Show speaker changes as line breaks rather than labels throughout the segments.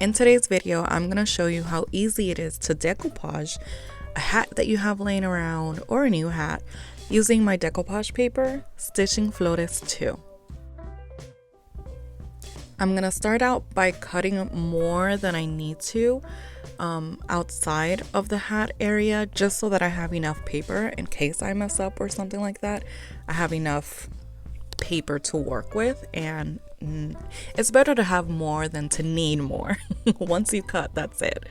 In today's video, I'm going to show you how easy it is to decoupage a hat that you have laying around or a new hat using my decoupage paper, Stitching Flores 2. I'm going to start out by cutting more than I need to outside of the hat area, just so that I have enough paper in case I mess up or something like that. I have enough paper to work with, and it's better to have more than to need more. Once you cut, that's it.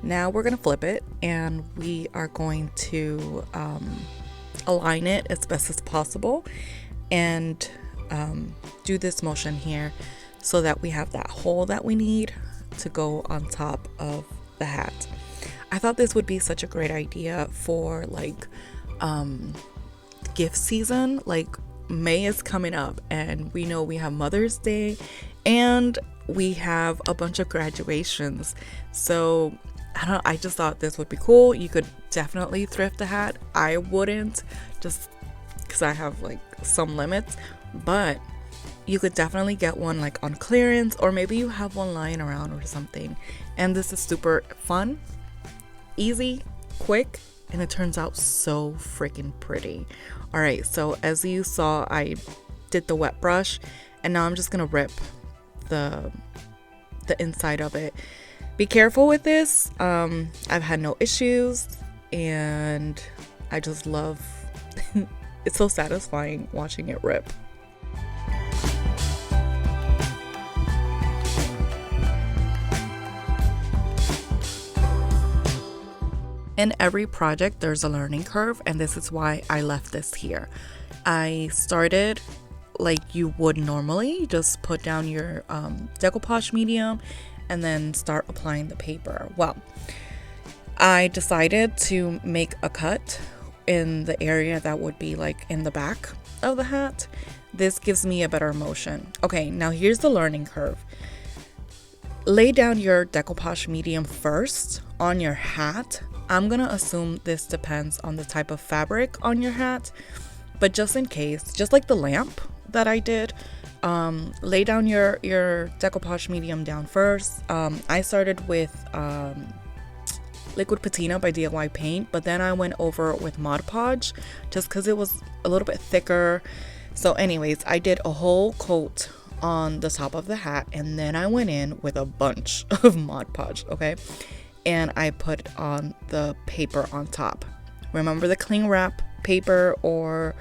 Now we're going to flip it, and we are going to align it as best as possible and do this motion here so that we have that hole that we need to go on top of the hat. I thought this would be such a great idea for like gift season. Like May is coming up, and we know we have Mother's Day and we have a bunch of graduations. So I just thought this would be cool. You could definitely thrift a hat. I wouldn't, just because I have like some limits, but you could definitely get one like on clearance, or maybe you have one lying around or something. And this is super fun, easy, quick, and it turns out so freaking pretty. All right, so as you saw, I did the wet brush, and now I'm just gonna rip the inside of it. Be careful with this. I've had no issues, and I just love it's so satisfying watching it rip. In every project, there's a learning curve, and this is why I left this here. I started like you would normally, just put down your decoupage medium and then start applying the paper. Well, I decided to make a cut in the area that would be like in the back of the hat. This gives me a better motion. Okay, now here's the learning curve. Lay down your decoupage medium first on your hat. I'm gonna assume this depends on the type of fabric on your hat, but just in case, just like the lamp that I did, lay down your decoupage medium down first. I started with liquid patina by DIY paint, but then I went over with Podge just because it was a little bit thicker. So anyways, I did a whole coat on the top of the hat, and then I went in with a bunch of Podge, okay, and I put on the paper on top. Remember the cling wrap paper or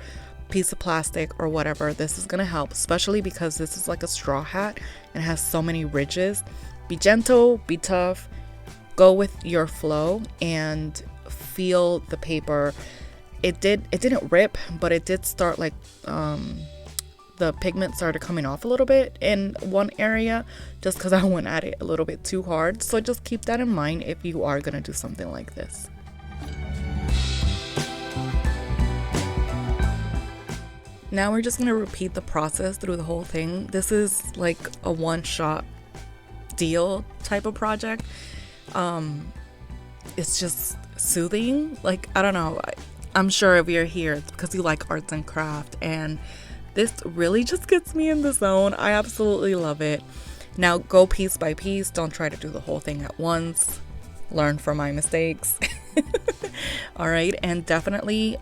piece of plastic or whatever. This is gonna help, especially because this is like a straw hat and has so many ridges. Be gentle, be tough, go with your flow, and feel the paper. It didn't rip, but it did start like the pigment started coming off a little bit in one area, just because I went at it a little bit too hard. So just keep that in mind if you are gonna do something like this. Now we're just going to repeat the process through the whole thing. This is like a one-shot deal type of project. It's just soothing. Like, I don't know. I'm sure if you're here, it's because you like arts and craft. And this really just gets me in the zone. I absolutely love it. Now go piece by piece. Don't try to do the whole thing at once. Learn from my mistakes. All right. And definitely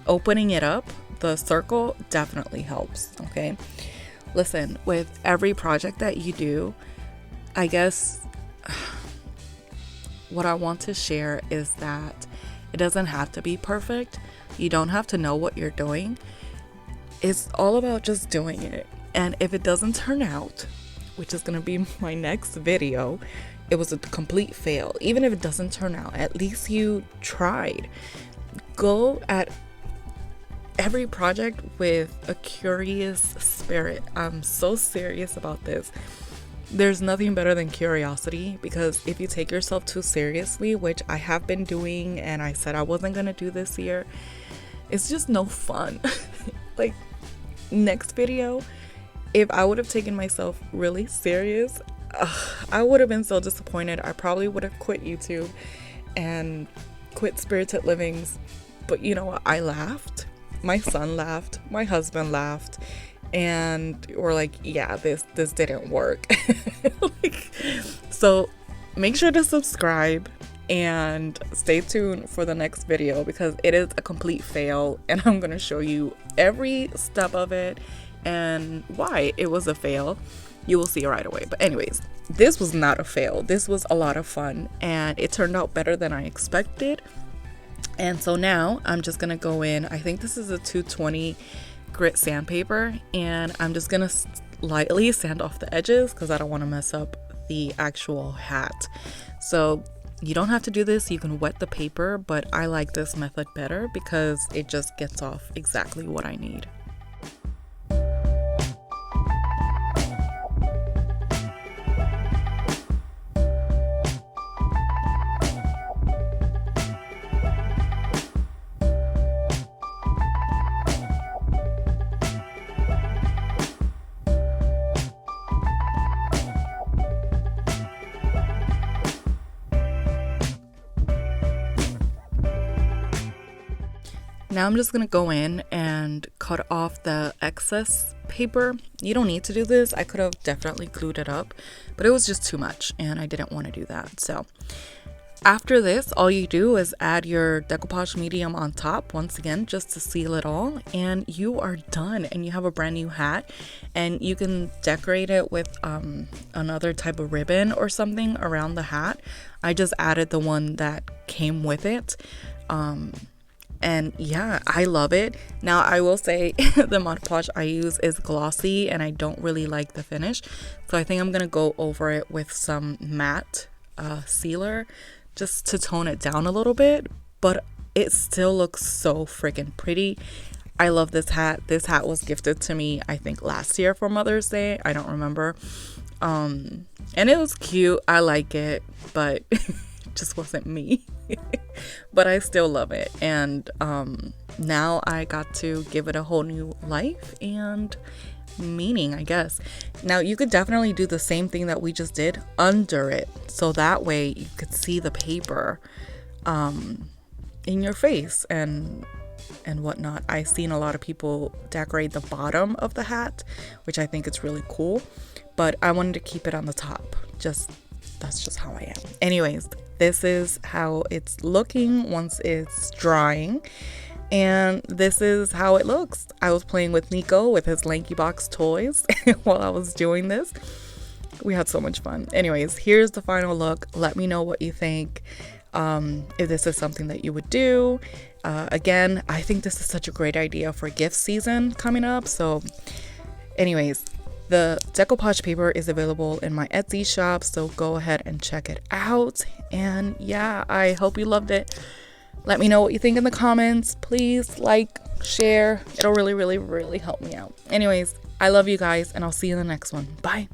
opening it up, the circle definitely helps, okay? Listen, with every project that you do, I guess what I want to share is that it doesn't have to be perfect. You don't have to know what you're doing. It's all about just doing it. And if it doesn't turn out, which is going to be my next video, it was a complete fail. Even if it doesn't turn out, at least you tried. Go at every project with a curious spirit. I'm so serious about this. There's nothing better than curiosity, because if you take yourself too seriously, which I have been doing, and I said I wasn't gonna do this year, it's just no fun. Like, next video, if I would have taken myself really serious, I would have been so disappointed. I probably would have quit YouTube and quit Spirited Livings. But you know what? I laughed. My son laughed. My husband laughed. And we're like, yeah, this didn't work. Like, so make sure to subscribe and stay tuned for the next video, because it is a complete fail, and I'm going to show you every step of it and why it was a fail. You will see right away. But anyways, this was not a fail. This was a lot of fun, and it turned out better than I expected. And so now I'm just going to go in. I think this is a 220 grit sandpaper, and I'm just gonna lightly sand off the edges because I don't want to mess up the actual hat. So you don't have to do this, you can wet the paper, but I like this method better because it just gets off exactly what I need. Now I'm just going to go in and cut off the excess paper. You don't need to do this. I could have definitely glued it up, but it was just too much and I didn't want to do that. So after this, all you do is add your decoupage medium on top once again, just to seal it all, and you are done, and you have a brand new hat. And you can decorate it with another type of ribbon or something around the hat. I just added the one that came with it. And yeah, I love it. Now I will say the Mod Podge I use is glossy and I don't really like the finish. So I think I'm going to go over it with some matte sealer just to tone it down a little bit. But it still looks so freaking pretty. I love this hat. This hat was gifted to me, I think last year for Mother's Day. I don't remember. And it was cute. I like it, but just wasn't me. But I still love it, and now I got to give it a whole new life and meaning, I guess. Now you could definitely do the same thing that we just did under it, so that way you could see the paper in your face and whatnot. I've seen a lot of people decorate the bottom of the hat, which I think is really cool, but I wanted to keep it on the top. That's just how I am. Anyways, this is how it's looking once it's drying, and this is how it looks. I was playing with Nico with his Lanky Box toys while I was doing this. We had so much fun. Anyways, here's the final look. Let me know what you think, if this is something that you would do. Again, I think this is such a great idea for gift season coming up. So anyways, the decoupage paper is available in my Etsy shop, so go ahead and check it out. And yeah, I hope you loved it. Let me know what you think in the comments. Please like, share. It'll really, really, really help me out. Anyways, I love you guys, and I'll see you in the next one. Bye.